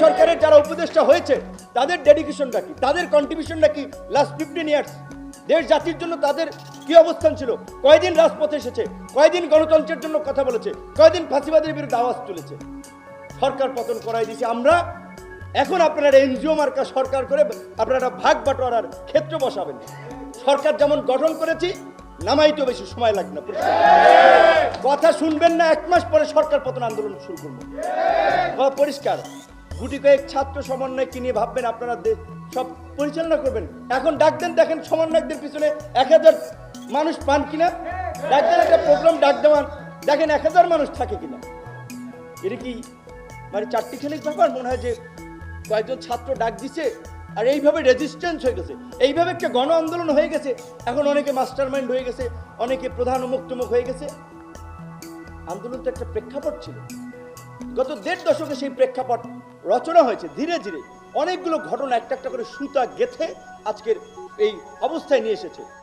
সরকারের যারা উপদেষ্টা হয়েছে তাদের ডেডিকেশনটা কি, তাদের কন্ট্রিবিউশনটা কি লাস্ট 15 ইয়ার্স? দেশ জাতির জন্য তাদের কি অবস্থান ছিল? কয়দিন রাজপথে এসেছে, কয়দিন গণতন্ত্রের জন্য কথা বলেছে, কয়দিন ফাঁসিবাদের বিরুদ্ধে আওয়াজ তুলেছে? সরকার পতন করাই দিয়েছে আমরা। এখন আপনারা এনজিও মার্কা সরকার করে আপনারা ভাগ বাটোয়ারার ক্ষেত্র বসাবেন। সরকার যেমন গঠন করেছি নামাইতেও বেশি সময় লাগবে না। কথা শুনবেন না, 1 মাস পরে সরকার পতন আন্দোলন শুরু করবো। পরিষ্কার। গুটি কয়েক ছাত্র সমন্বয়কে নিয়ে ভাববেন আপনারা সব পরিচালনা করবেন। এখন ডাক দেন, দেখেন সমন্বয়কদের পিছনে 1000 মানুষ পান কিনা। ডাক দেন, একটা প্রোগ্রাম ডাক দেওয়ান, দেখেন 1000 মানুষ থাকে কিনা। এটা কি মানে চারটিখানিক ব্যাপার? মনে হয় যে কয়েকজন ছাত্র ডাক দিছে আর এইভাবে রেজিস্ট্যান্স হয়ে গেছে, এইভাবে একটা গণ আন্দোলন হয়ে গেছে। এখন অনেকে মাস্টার মাইন্ড হয়ে গেছে, অনেকে প্রধান মুক্তমুখ হয়ে গেছে। আন্দোলন তো একটা প্রেক্ষাপট ছিল। গত 1.5 দশকে সেই প্রেক্ষাপট রচনা হয়েছে ধীরে ধীরে। অনেকগুলো ঘটনা একটা একটা করে সুতা গেঁথে আজকের এই অবস্থায় নিয়ে এসেছে।